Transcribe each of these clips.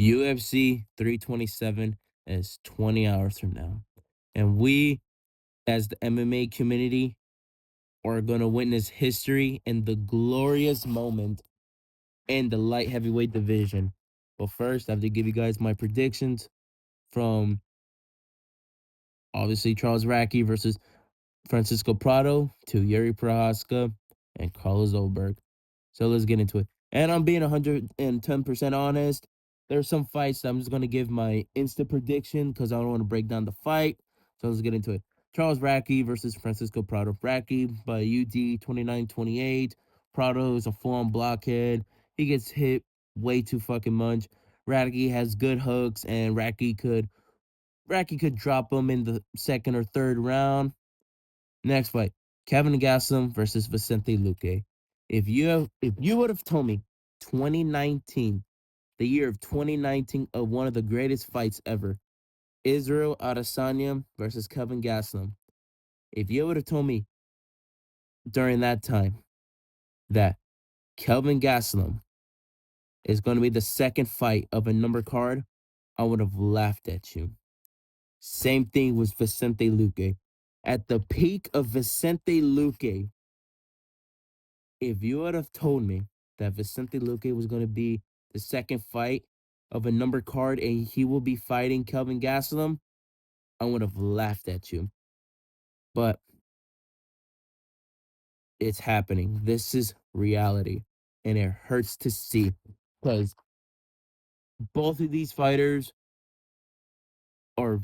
UFC 327 is 20 hours from now. And we, as the MMA community, are going to witness history in the glorious moment in the light heavyweight division. But first, I have to give you guys my predictions from obviously Charles Racky versus Francisco Prado to Yuri Procházka and Carlos Ulberg. So let's get into it. And I'm being 110% honest. There's some fights that I'm just going to give my instant prediction because I don't want to break down the fight. So let's get into it. Charles Racky versus Francisco Prado. Racky by UD 29-28. Prado is a full-on blockhead. He gets hit way too fucking much. Racky has good hooks, and Racky could drop him in the second or third round. Next fight, Kevin Gastelum versus Vicente Luque. If you would have told me 2019, the year of 2019 of one of the greatest fights ever, Israel Adesanya versus Kevin Gastelum. If you would have told me during that time that Kelvin Gastelum is going to be the second fight of a number card, I would have laughed at you. Same thing with Vicente Luque. At the peak of Vicente Luque, if you would have told me that Vicente Luque was going to be the second fight of a number card and he will be fighting Kelvin Gastelum, I would have laughed at you. But it's happening. This is reality. And it hurts to see because both of these fighters are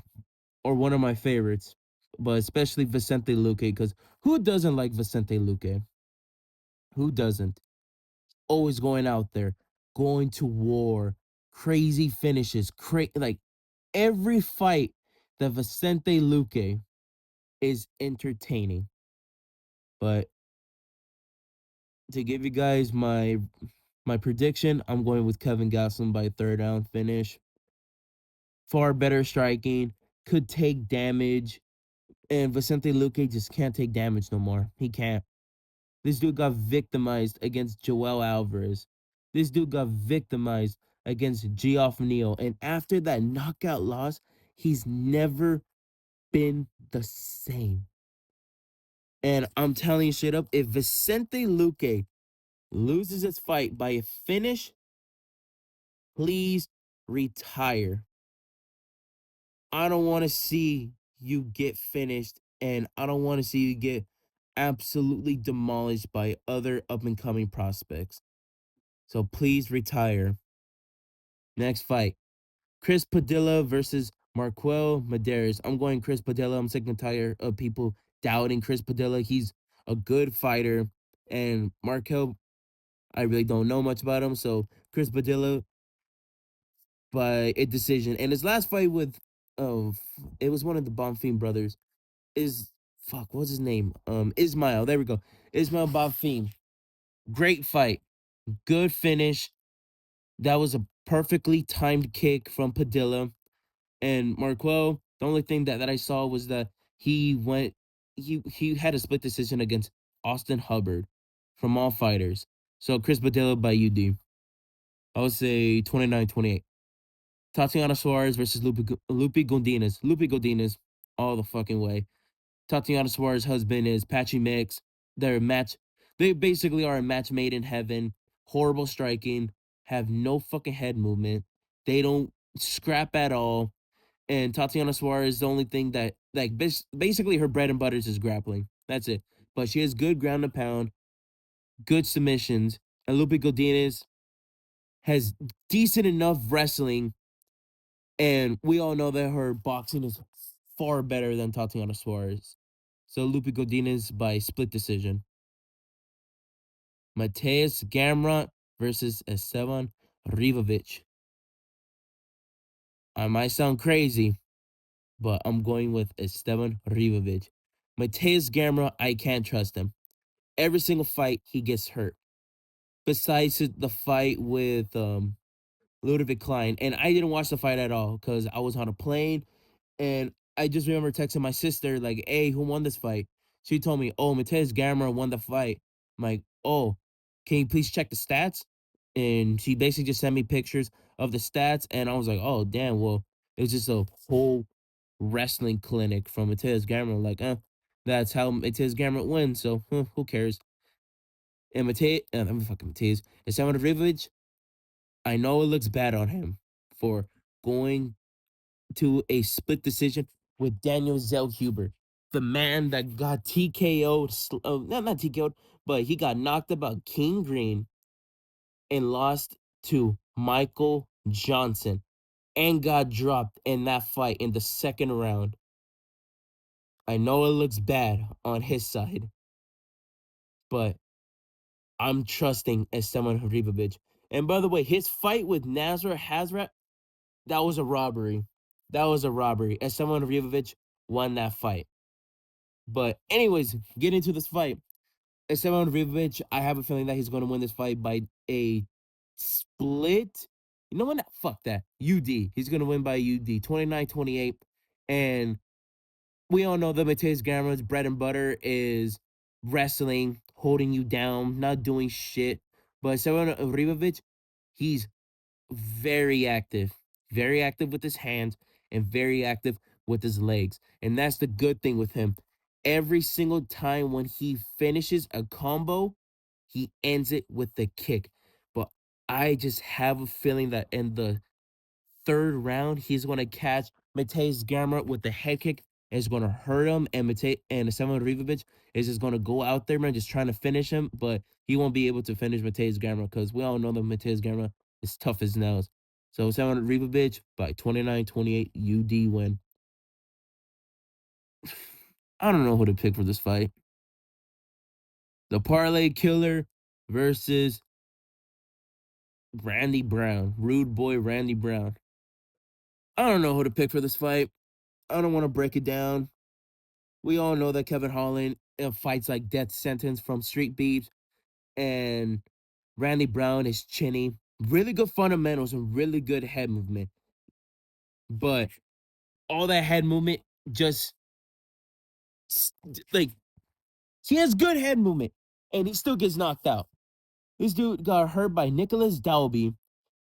one of my favorites, but especially Vicente Luque, because who doesn't like Vicente Luque? Who doesn't? Always going out there, going to war, crazy finishes, like every fight that Vicente Luque is entertaining. But to give you guys my prediction, I'm going with Kevin Gastelum by a third round finish. Far better striking, could take damage, and Vicente Luque just can't take damage no more. He can't. This dude got victimized against Joel Alvarez. This dude got victimized against Geoff Neal. And after that knockout loss, he's never been the same. And I'm telling you straight up, if Vicente Luque loses his fight by a finish, please retire. I don't want to see you get finished, and I don't want to see you get absolutely demolished by other up-and-coming prospects. So please retire. Next fight, Chris Padilla versus Marquel Medeiros. I'm going Chris Padilla. I'm sick and tired of people doubting Chris Padilla. He's a good fighter. And Marquel, I really don't know much about him. So Chris Padilla by a decision. And his last fight with, it was one of the Bonfim brothers. What's his name? Ismail. There we go. Ismail Bonfim. Great fight. Good finish. That was a perfectly timed kick from Padilla. And Marquel, the only thing that I saw was that he had a split decision against Austin Hubbard from All Fighters. So Chris Padilla by UD. I would say 29-28. Tatiana Suarez versus Lupe Godinez. Lupe Godinez all the fucking way. Tatiana Suarez's husband is Patchy Mix. They basically are a match made in heaven. Horrible striking. Have no fucking head movement. They don't scrap at all. And Tatiana Suarez, the only thing that, like, basically her bread and butter is grappling. That's it. But she has good ground and pound, good submissions. And Lupe Godinez has decent enough wrestling. And we all know that her boxing is far better than Tatiana Suarez. So Lupe Godinez by split decision. Mateus Gamrot versus Esteban Ribovic. I might sound crazy, but I'm going with Esteban Ribovic. Mateus Gamrot, I can't trust him. Every single fight, he gets hurt. Besides the fight with Ludovic Klein. And I didn't watch the fight at all because I was on a plane. And I just remember texting my sister, like, hey, who won this fight? She told me, oh, Mateus Gamrot won the fight. I'm like, oh, can you please check the stats? And she basically just sent me pictures of the stats, and I was like, oh damn, well, it's just a whole wrestling clinic from Mateus Gamrot. Like, that's how Mateus Gamrot wins. So who cares? And I'm fucking Mateus. And Samuel Rivovic, I know it looks bad on him for going to a split decision with Daniel Zellhuber, the man that got TKO'd, not TKO'd, but he got knocked about King Green and lost to Michael Johnson and got dropped in that fight in the second round. I know it looks bad on his side, but I'm trusting Esteban Ribovic. And by the way, his fight with Nasrat Hazrat, that was a robbery. That was a robbery. Esteban Ribovic won that fight. But anyways, getting to this fight, Esteban Ribovic, I have a feeling that he's going to win this fight by a split. You know what? Fuck that. UD. He's going to win by UD, 29-28. And we all know that Mateus Gamrot's bread and butter is wrestling, holding you down, not doing shit. But Esteban Ribovic, he's very active with his hands and very active with his legs. And that's the good thing with him. Every single time when he finishes a combo, he ends it with the kick. But I just have a feeling that in the third round, he's going to catch Mateus Gamrot with the head kick. It's going to hurt him, and Samuel Rivovic is just going to go out there, man, just trying to finish him, but he won't be able to finish Mateus Gamrot because we all know that Mateus Gamrot is tough as nails. So Samuel Rivovic by 29-28 UD win. I don't know who to pick for this fight. The Parlay Killer versus Randy Brown, Rude Boy Randy Brown. I don't know who to pick for this fight. I don't want to break it down. We all know that Kevin Holland fights like death sentence from street beefs, and Randy Brown is chinny. Really good fundamentals and really good head movement. But all that head movement just like he has good head movement and he still gets knocked out. This dude got hurt by Nicholas Dalby,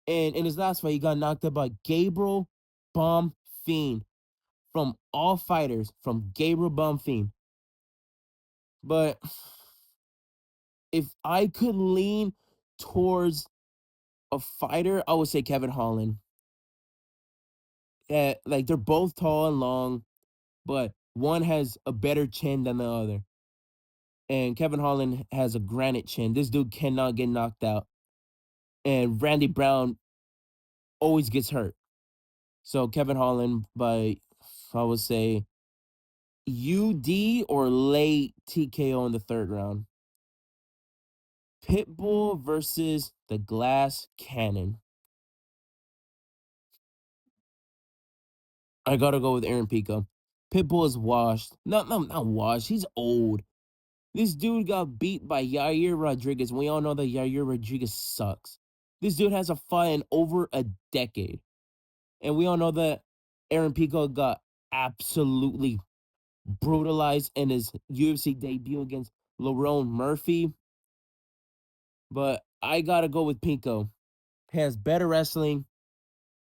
and in his last fight, he got knocked out by Gabriel Bonfim. From all fighters, from Gabriel Bonfim. But if I could lean towards a fighter, I would say Kevin Holland. Like they're both tall and long, but one has a better chin than the other. And Kevin Holland has a granite chin. This dude cannot get knocked out. And Randy Brown always gets hurt. So Kevin Holland by, I would say, UD or late TKO in the third round. Pitbull versus the Glass Cannon. I gotta go with Aaron Pico. Pitbull is washed. Not washed. He's old. This dude got beat by Yair Rodriguez. We all know that Yair Rodriguez sucks. This dude has a fight in over a decade. And we all know that Aaron Pico got absolutely brutalized in his UFC debut against Lerone Murphy. But I gotta go with Pico. He has better wrestling,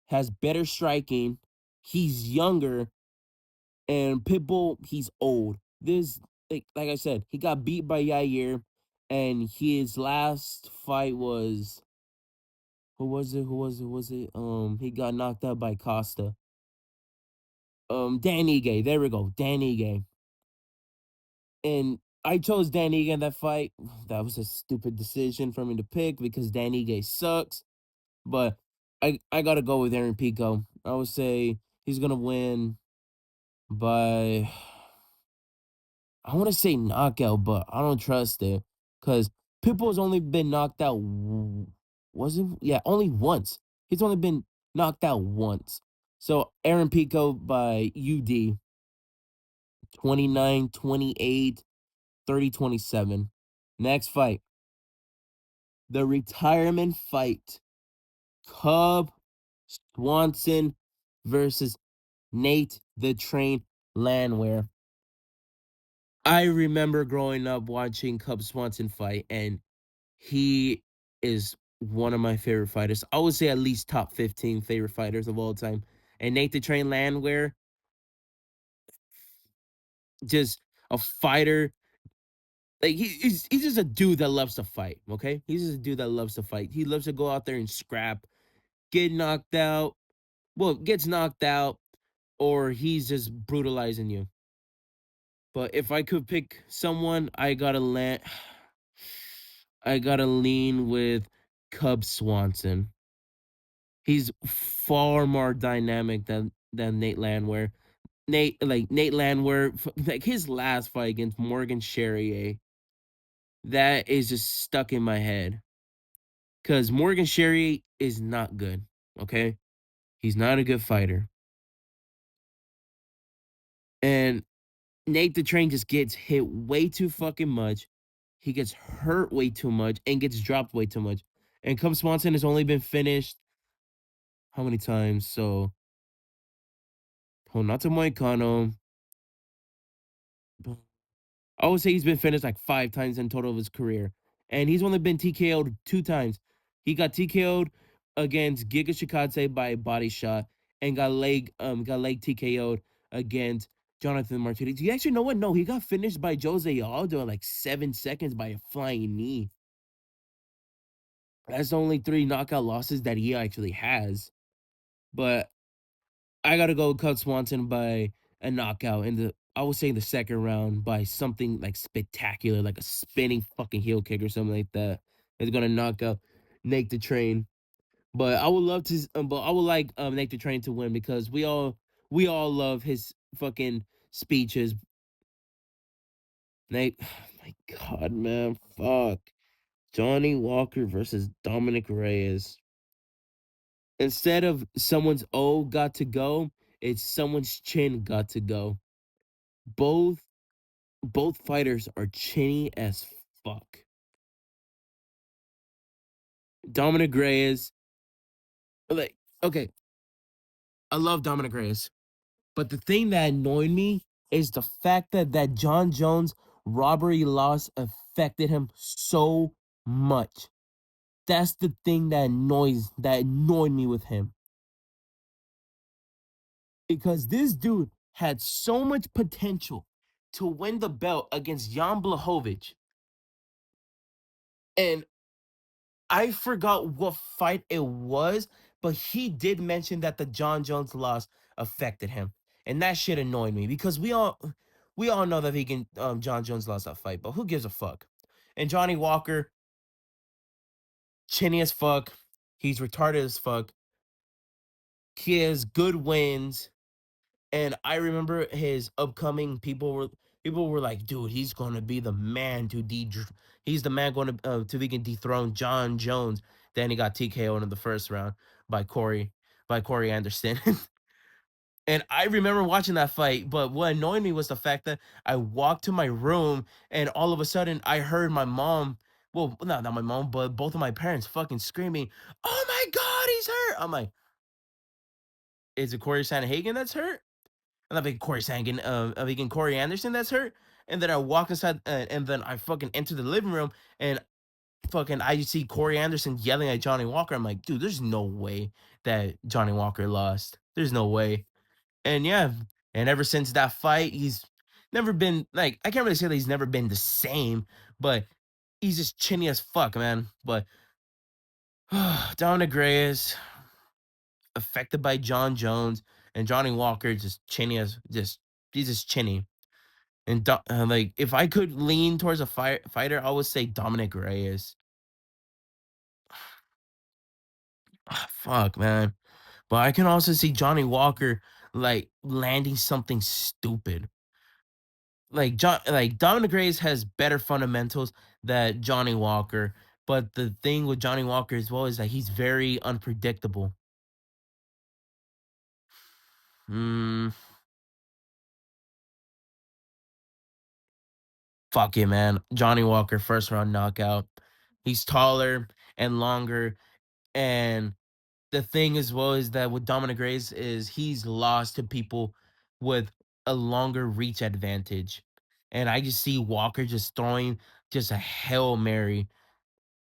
has better striking. He's younger, and Pitbull, he's old. This, like I said, he got beat by Yair, and his last fight was who was it? Who was it? Was it he got knocked out by Costa. Dan Ige. There we go, Dan Ige. And I chose Dan Ige in that fight. That was a stupid decision for me to pick because Dan Ige sucks. But I gotta go with Aaron Pico. I would say he's gonna win by, I want to say knockout, but I don't trust it because Pitbull's only been knocked out. Was it? Yeah, only once. He's only been knocked out once. So Aaron Pico by UD 29-28, 30-27. Next fight, the retirement fight. Cub Swanson versus Nate the Train Landwehr. I remember growing up watching Cub Swanson fight, and he is one of my favorite fighters. I would say at least top 15 favorite fighters of all time. And Nate the Train Landwehr, just a fighter. Like he's just a dude that loves to fight. Okay, he's just a dude that loves to fight. He loves to go out there and scrap, get knocked out. Well, gets knocked out, or he's just brutalizing you. But if I could pick someone, I gotta lean with Cub Swanson. He's far more dynamic than Nate Landwehr. Nate Landwehr, like his last fight against Morgan Charrier, that is just stuck in my head. Cause Morgan Charrier is not good. Okay, he's not a good fighter, and Nate the Train just gets hit way too fucking much. He gets hurt way too much and gets dropped way too much. And Cub Swanson has only been finished how many times? So, oh, not to Moicano. I would say he's been finished like 5 times in total of his career. And he's only been TKO'd 2 times. He got TKO'd against Giga Chikadze by a body shot and got leg TKO'd against Jonathan Martinez. You actually know what? No, he got finished by Jose Aldo in like 7 seconds by a flying knee. That's the only 3 knockout losses that he actually has. But I gotta go with Cub Swanson by a knockout in the I would say in the second round by something like spectacular, like a spinning fucking heel kick or something like that. It's gonna knock out Nate the Train. But I would love to but I would like Nate the Train to win because we all love his fucking speeches. Nate, oh my god, man. Fuck. Johnny Walker versus Dominic Reyes. Instead of someone's O got to go, it's someone's chin got to go. Both both fighters are chinny as fuck. Dominic Reyes, like, okay, I love Dominic Reyes, but the thing that annoyed me is the fact that John Jones robbery loss affected him so much. That's the thing that annoyed me with him because this dude had so much potential to win the belt against Jan Blachowicz, and I forgot what fight it was, but he did mention that the John Jones loss affected him, and that shit annoyed me because we all know that he can John Jones lost that fight, but who gives a fuck? And Johnny Walker, chinny as fuck, he's retarded as fuck. He has good wins, and I remember his upcoming people were like, dude, he's gonna be the man he's the man going to he can dethrone John Jones. Then he got TKO in the first round by Corey Anderson. And I remember watching that fight, but what annoyed me was the fact that I walked to my room and all of a sudden I heard my mom, well, not my mom, but both of my parents fucking screaming, "Oh my god, he's hurt!" I'm like, is it Corey Sanhagen that's hurt? And I'm thinking Corey Sangan, I'm thinking Corey Anderson that's hurt. And then I walk inside, and then I fucking enter the living room, and fucking I see Corey Anderson yelling at Johnny Walker. I'm like, dude, there's no way that Johnny Walker lost. There's no way. And yeah, and ever since that fight, he's never been like I can't really say that he's never been the same, but he's just chinny as fuck, man. But Dominic Reyes affected by John Jones and Johnny Walker just chinny as just he's just chinny. And like, if I could lean towards a fighter, I would say Dominic Reyes. Ah, fuck, man. But I can also see Johnny Walker like landing something stupid. Like Dominic Reyes has better fundamentals than Johnny Walker. But the thing with Johnny Walker as well is that he's very unpredictable. Mm, fuck it, man. Johnny Walker, first round knockout. He's taller and longer, and the thing as well is that with Dominic Reyes is he's lost to people with a longer reach advantage. And I just see Walker just throwing just a Hail Mary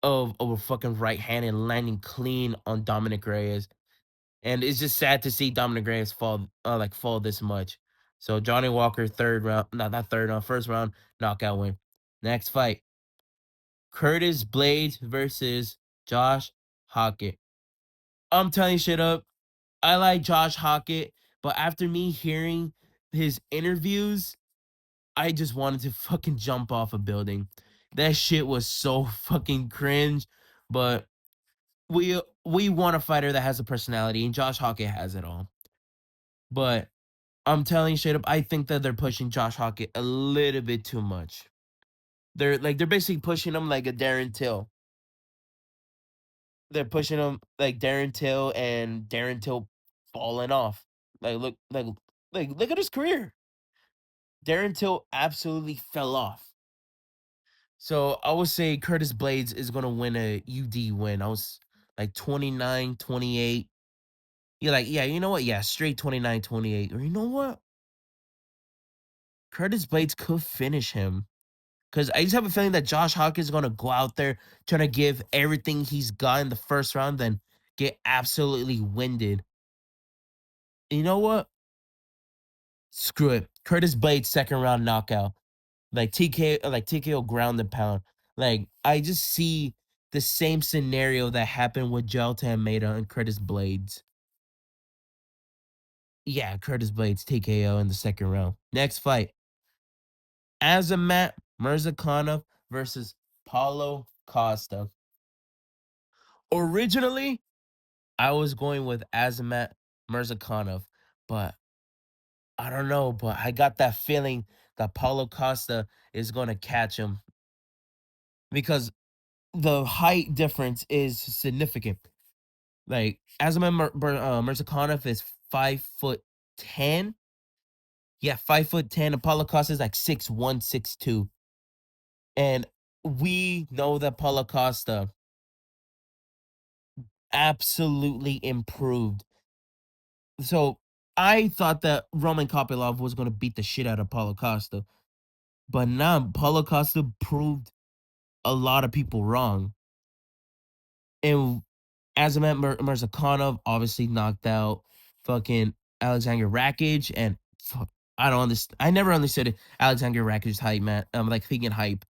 of a fucking right hand and landing clean on Dominic Reyes. And it's just sad to see Dominic Reyes fall this much. So Johnny Walker, third round, not third round, first round knockout win. Next fight, Curtis Blades versus Josh Hockett. I'm telling you straight up, I like Josh Hockett, but after me hearing his interviews, I just wanted to fucking jump off a building. That shit was so fucking cringe, but we want a fighter that has a personality, and Josh Hockett has it all. But I'm telling you straight up, I think that they're pushing Josh Hockett a little bit too much. They're basically pushing him like a Darren Till. They're pushing him like Darren Till, and Darren Till falling off. Like look at his career. Darren Till absolutely fell off. So I would say Curtis Blades is gonna win a UD win. I was like 29-28. You're like, yeah, you know what? Yeah, straight 29-28. Or you know what? Curtis Blades could finish him. Because I just have a feeling that Josh Hawkins is going to go out there trying to give everything he's got in the first round, then get absolutely winded. You know what? Screw it. Curtis Blades second round knockout. Like TKO ground and pound. Like I just see the same scenario that happened with Gelta Almeida and Curtis Blades. Yeah, Curtis Blades TKO in the second round. Next fight. Azamat Murzakanov versus Paulo Costa. Originally, I was going with Azamat Murzakanov, but I don't know, but I got that feeling that Paulo Costa is going to catch him because the height difference is significant. Like Murzakanov is 5'10". Yeah, 5'10". Paulo Costa is like 6'1", 6'2". And we know that Paulo Costa absolutely improved. So I thought that Roman Kopylov was going to beat the shit out of Paulo Costa, but now Paulo Costa proved a lot of people wrong. And Azamat Murzakanov obviously knocked out fucking Alexander Rakic, and I don't understand. I never understood Alexander Rakic's hype, man. Like thinking hype.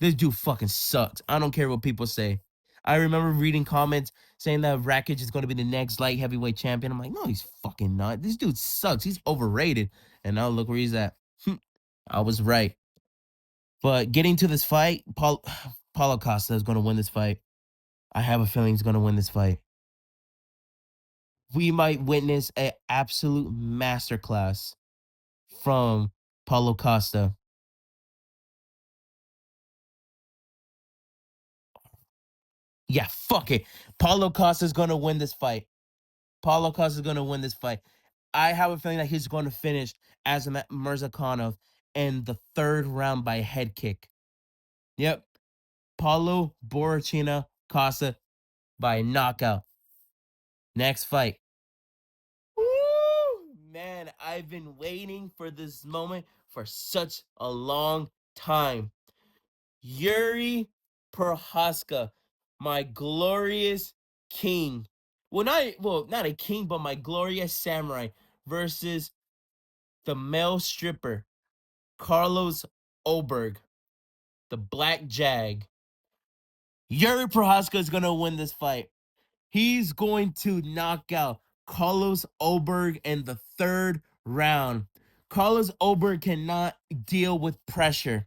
This dude fucking sucks. I don't care what people say. I remember reading comments saying that Rakic is going to be the next light heavyweight champion. I'm like, no, he's fucking not. This dude sucks. He's overrated. And now look where he's at. I was right. But getting to this fight, Paulo Costa is going to win this fight. I have a feeling he's going to win this fight. We might witness an absolute masterclass from Paulo Costa. Yeah, fuck it. Paulo Costa is going to win this fight. Paulo Costa is going to win this fight. I have a feeling that he's going to finish Azamat Murzakanov in the third round by head kick. Yep. Paulo Borrachina Costa by knockout. Next fight. Woo! Man, I've been waiting for this moment for such a long time. Yuri Procházka, my glorious king. Not a king, but my glorious samurai versus the male stripper, Carlos Ulberg, the Black Jag. Yuri Procházka is gonna win this fight. He's going to knock out Carlos Ulberg in the third round. Carlos Ulberg cannot deal with pressure.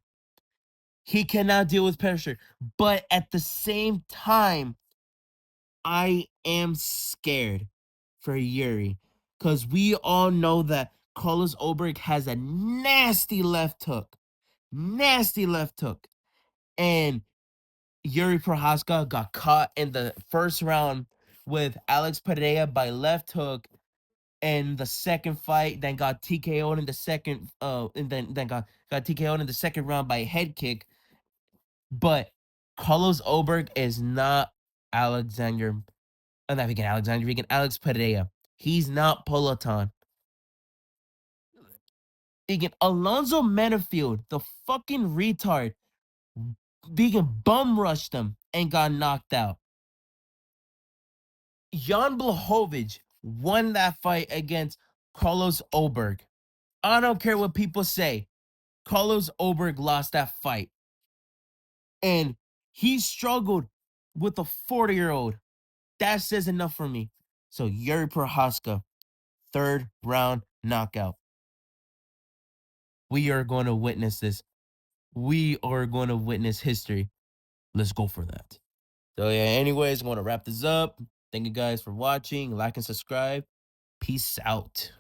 He cannot deal with pressure. But at the same time, I am scared for Yuri. Because we all know that Carlos Ulberg has a nasty left hook. Nasty left hook. And Yuri Procházka got caught in the first round with Alex Pereira by left hook in the second fight, then got TKO'd in the second and then got TKO'd in the second round by head kick. But Carlos Ulberg is not Alexander, not vegan Alexander, vegan Alex Pereira. He's not Peloton. Vegan Alonzo Menafield, the fucking retard, Vegan bum rushed him and got knocked out. Jan Blachowicz won that fight against Carlos Ulberg. I don't care what people say. Carlos Ulberg lost that fight. And he struggled with a 40-year-old. That says enough for me. So Yuri Procházka, 3rd round knockout. We are going to witness this. We are going to witness history. Let's go for that. So yeah, anyways, I'm going to wrap this up. Thank you guys for watching. Like and subscribe. Peace out.